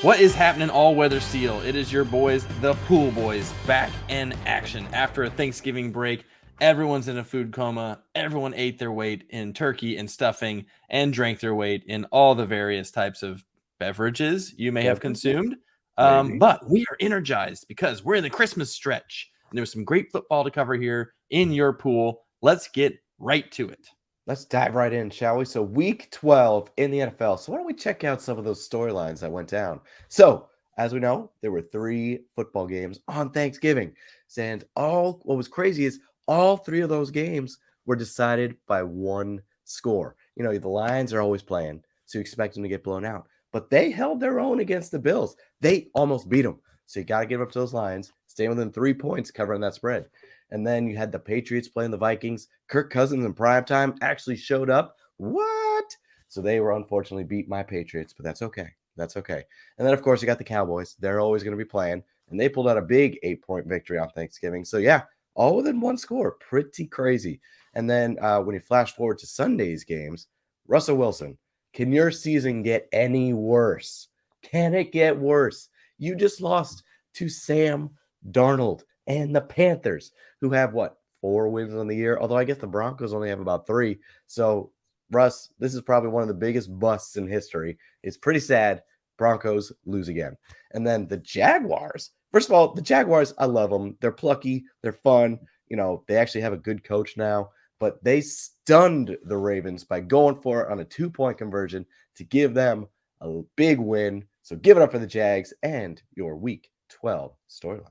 What is happening, all-weather seal? It is your boys, the Pool Boys, back in action. After a Thanksgiving break, everyone's in a food coma. Everyone ate their weight in turkey and stuffing and drank their weight in all the various types of beverages you may have consumed. Maybe. But we are energized because we're in the Christmas stretch. And there was some great football to cover here in your pool. Let's get right to it. Let's dive right in, shall we? So week 12 in the NFL. So why don't we check out some of those storylines that went down? So as we know, there were 3 football games on Thanksgiving. And what was crazy is all 3 of those games were decided by one score. You know, the Lions are always playing, so you expect them to get blown out. But they held their own against the Bills. They almost beat them. So you got to give up to those Lions, stay within 3 points covering that spread. And then you had the Patriots playing the Vikings. Kirk Cousins in primetime actually showed up. What? So they were unfortunately beat my Patriots, but that's okay. That's okay. And then, of course, you got the Cowboys. They're always going to be playing. And they pulled out a big 8-point victory on Thanksgiving. So, yeah, all within one score. Pretty crazy. And then when you flash forward to Sunday's games, Russell Wilson, can your season get any worse? Can it get worse? You just lost to Sam Darnold and the Panthers, who have, 4 wins on the year? Although I guess the Broncos only have about 3. So, Russ, this is probably one of the biggest busts in history. It's pretty sad. Broncos lose again. And then the Jaguars. First of all, the Jaguars, I love them. They're plucky. They're fun. You know, they actually have a good coach now. But they stunned the Ravens by going for it on a 2-point conversion to give them a big win. So give it up for the Jags and your Week 12 storyline.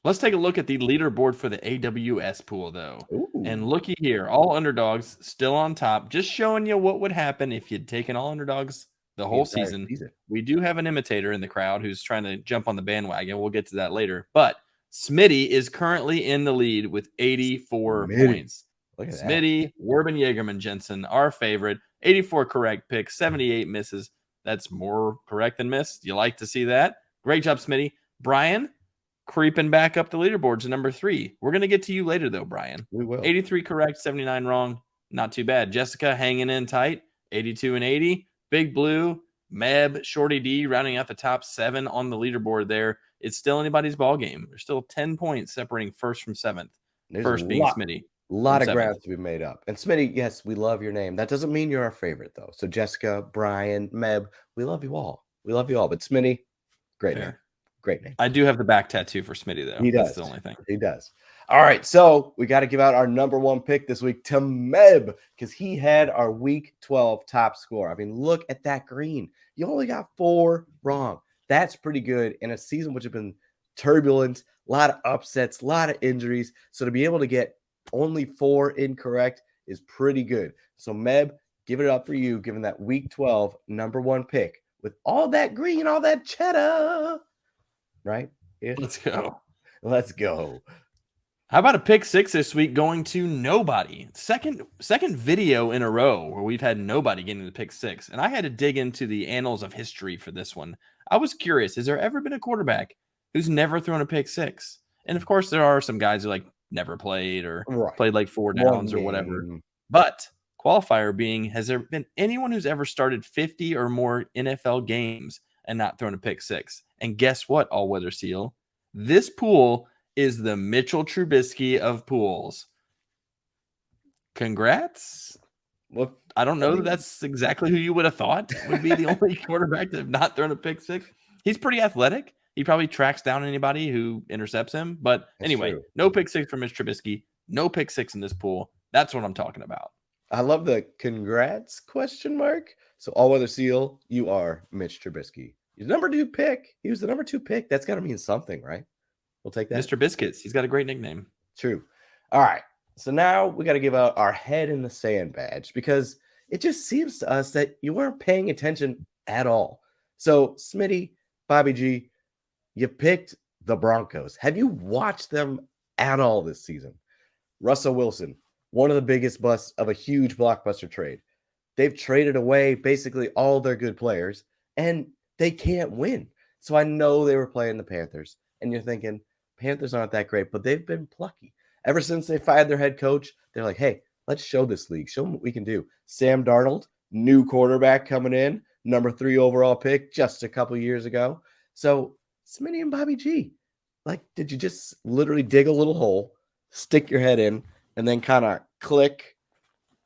Let's take a look at the leaderboard for the AWS pool, though. Ooh. And looky here, all underdogs still on top, just showing you what would happen if you'd taken all underdogs the whole season. We do have an imitator in the crowd who's trying to jump on the bandwagon. We'll get to that later. But Smitty is currently in the lead with 84 points. Look at Smitty, Werben Jagerman Jensen, our favorite. 84 correct picks, 78 misses. That's more correct than missed. You like to see that? Great job, Smitty. Brian, creeping back up the leaderboard to number 3. We're going to get to you later, though, Brian. We will. 83 correct, 79 wrong. Not too bad. Jessica hanging in tight, 82 and 80. Big Blue, Meb, Shorty D rounding out the top 7 on the leaderboard there. It's still anybody's ball game. There's still 10 points separating first from 7th. First being Smitty. A lot of ground to be made up. And Smitty, yes, we love your name. That doesn't mean you're our favorite, though. So Jessica, Brian, Meb, we love you all. We love you all. But Smitty, great name. Great name. I do have the back tattoo for Smitty, though. He does. That's the only thing. He does. All right, so we got to give out our number 1 pick this week to Meb because he had our Week 12 top score. I mean, look at that green. You only got 4 wrong. That's pretty good in a season which has been turbulent, a lot of upsets, a lot of injuries. So to be able to get only 4 incorrect is pretty good. So Meb, give it up for you, given that Week 12 number 1 pick with all that green, all that cheddar. Right? Yeah. Let's go. Let's go. How about a pick 6 this week going to nobody? Second video in a row where we've had nobody getting the pick 6. And I had to dig into the annals of history for this one. I was curious, has there ever been a quarterback who's never thrown a pick 6? And of course, there are some guys who never played or played 4 downs or whatever. But qualifier being, has there been anyone who's ever started 50 or more NFL games and not thrown a pick 6? And guess what, all-weather seal? This pool is the Mitchell Trubisky of pools. Congrats. Well, I don't know that that's exactly who you would have thought would be the only quarterback to have not thrown a pick 6. He's pretty athletic. He probably tracks down anybody who intercepts him. But anyway, no pick 6 for Mitch Trubisky. No pick 6 in this pool. That's what I'm talking about. I love the congrats question mark. So all-weather seal, you are Mitch Trubisky. He's number 2 pick. He was the number 2 pick. That's got to mean something, right? We'll take that. Mr. Biscuits. He's got a great nickname. True. All right. So now we got to give out our head in the sand badge because it just seems to us that you weren't paying attention at all. So Smitty, Bobby G, you picked the Broncos. Have you watched them at all this season? Russell Wilson, one of the biggest busts of a huge blockbuster trade. They've traded away basically all their good players, and they can't win. So I know they were playing the Panthers, and you're thinking, Panthers aren't that great, but they've been plucky. Ever since they fired their head coach, they're like, hey, let's show this league. Show them what we can do. Sam Darnold, new quarterback coming in, number 3 overall pick just a couple years ago. So, Smitty and Bobby G, like, did you just literally dig a little hole, stick your head in, and then kind of click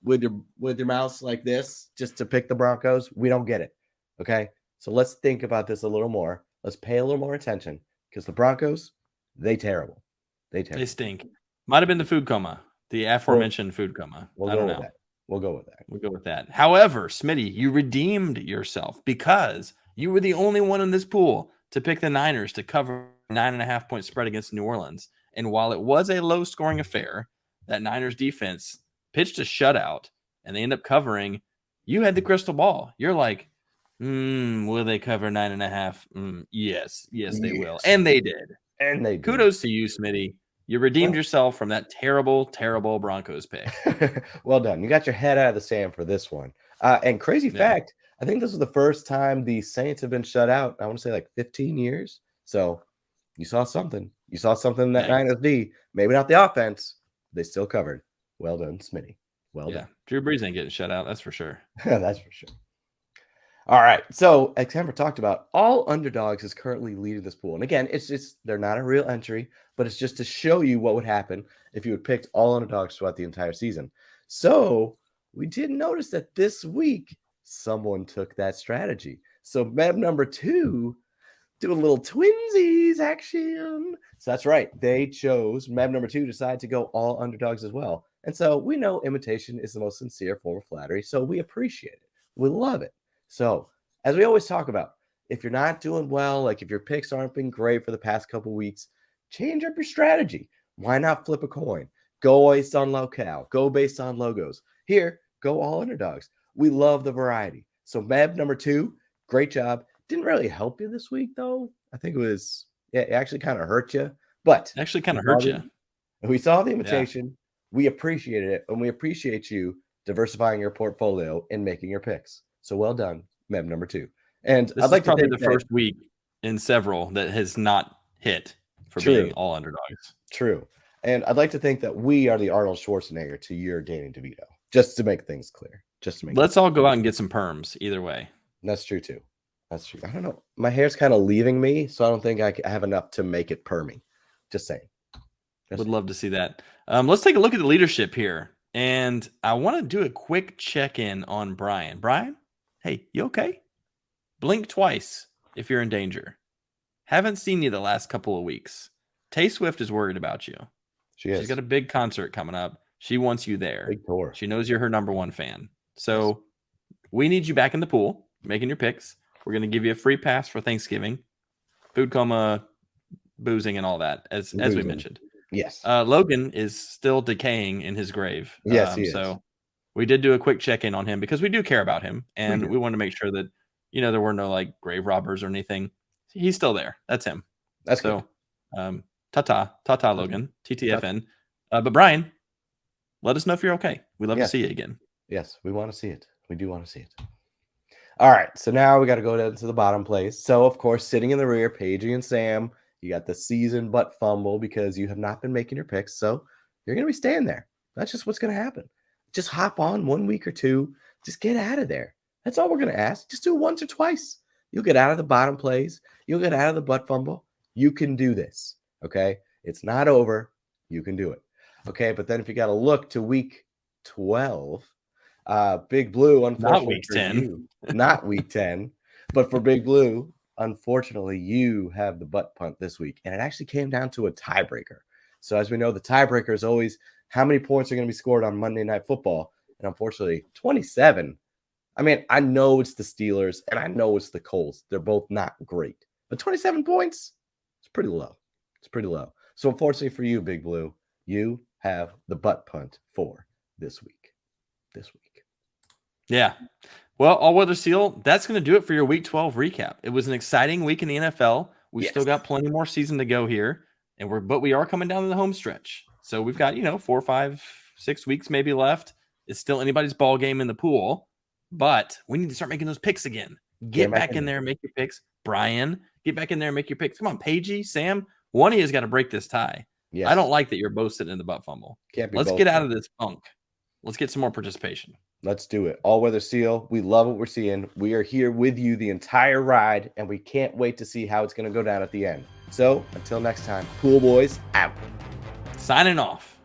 with your mouse like this just to pick the Broncos? We don't get it. Okay? So let's think about this a little more. Let's pay a little more attention because the Broncos, they terrible. They stink. Might have been the food coma, the aforementioned food coma. I don't know. We'll go with that. We'll go with that. However, Smitty, you redeemed yourself because you were the only one in this pool to pick the Niners to cover 9.5-point spread against New Orleans. And while it was a low-scoring affair, that Niners defense pitched a shutout, and they end up covering. You had the crystal ball. You're like, will they cover 9.5? Yes, they will. And they did. And they did. Kudos to you, Smitty. You redeemed yourself from that terrible, terrible Broncos pick. Well done. You got your head out of the sand for this one. And crazy fact, I think this was the first time the Saints have been shut out. I want to say like 15 years. So you saw something. You saw something in that Niners D. Maybe not the offense. They still covered. Well done, Smitty. Well done. Drew Brees ain't getting shut out. That's for sure. That's for sure. All right. So, as Cameron talked about, all underdogs is currently leading this pool. And again, it's just they're not a real entry, but it's just to show you what would happen if you had picked all underdogs throughout the entire season. So, we did notice that this week someone took that strategy. So, Meb number 2 do a little twinsies action. So that's right. They chose Meb number 2 decided to go all underdogs as well. And so we know imitation is the most sincere form of flattery. So we appreciate it. We love it. So as we always talk about, if you're not doing well, like if your picks aren't been great for the past couple weeks, change up your strategy. Why not flip a coin? Go based on locale. Go based on logos. Here, go all underdogs. We love the variety. So Meb number 2, great job. Didn't really help you this week, though. I think it actually kind of hurt you. But actually kind of hurt you. We saw the invitation. Yeah. We appreciated it. And we appreciate you diversifying your portfolio and making your picks. So well done, Meb number 2. And this I'd like to probably the first week in several that has not hit for being all underdogs. True. And I'd like to think that we are the Arnold Schwarzenegger to your Danny DeVito, just to make things clear. Let's all go out and get some perms either way. That's true, too. That's true. I don't know. My hair's kind of leaving me, so I don't think I have enough to make it permy. Just saying. Would love to see that. Let's take a look at the leadership here. And I want to do a quick check-in on Brian. Brian, hey, you okay? Blink twice if you're in danger. Haven't seen you the last couple of weeks. Tay Swift is worried about you. She's got a big concert coming up. She wants you there. Big tour. She knows you're her number 1 fan. So we need you back in the pool, making your picks. We're going to give you a free pass for Thanksgiving, food coma, boozing, and all that, as we mentioned. Yes. Logan is still decaying in his grave. Yes, he is. So we did do a quick check-in on him because we do care about him, and we want to make sure that, there were no, like, grave robbers or anything. He's still there. That's him. That's so good. Ta-ta, Logan, TTFN. But Brian, let us know if you're okay. We'd love to see you again. Yes, we want to see it. We do want to see it. All right, so now we got to go down to the bottom place. So, of course, sitting in the rear, Paigey and Sam, you got the season butt fumble because you have not been making your picks. So you're going to be staying there. That's just what's going to happen. Just hop on 1 week or 2. Just get out of there. That's all we're going to ask. Just do it once or twice. You'll get out of the bottom plays. You'll get out of the butt fumble. You can do this, okay? It's not over. You can do it, okay? But then if you got to look to week 12, Big Blue, unfortunately, not week 10. Not week 10, but for Big Blue, unfortunately, you have the butt punt this week, and it actually came down to a tiebreaker. So as we know, the tiebreaker is always how many points are going to be scored on Monday Night Football, and unfortunately, 27. I mean, I know it's the Steelers, and I know it's the Colts. They're both not great, but 27 points, it's pretty low. It's pretty low. So unfortunately for you, Big Blue, you have the butt punt for this week. Yeah. Well, All-Weather Seal, that's going to do it for your Week 12 recap. It was an exciting week in the NFL. We still got plenty more season to go here, but we are coming down to the home stretch. So we've got, 4, 5, 6 weeks maybe left. It's still anybody's ball game in the pool, but we need to start making those picks again. Get back in there and make your picks. Brian, get back in there and make your picks. Come on, Paigey, Sam, one of you has got to break this tie. Yes. I don't like that you're both sitting in the butt fumble. Let's get out of this funk. Let's get some more participation. Let's do it. All weather seal. We love what we're seeing. We are here with you the entire ride, and we can't wait to see how it's going to go down at the end. So until next time, Pool Boys out. Signing off.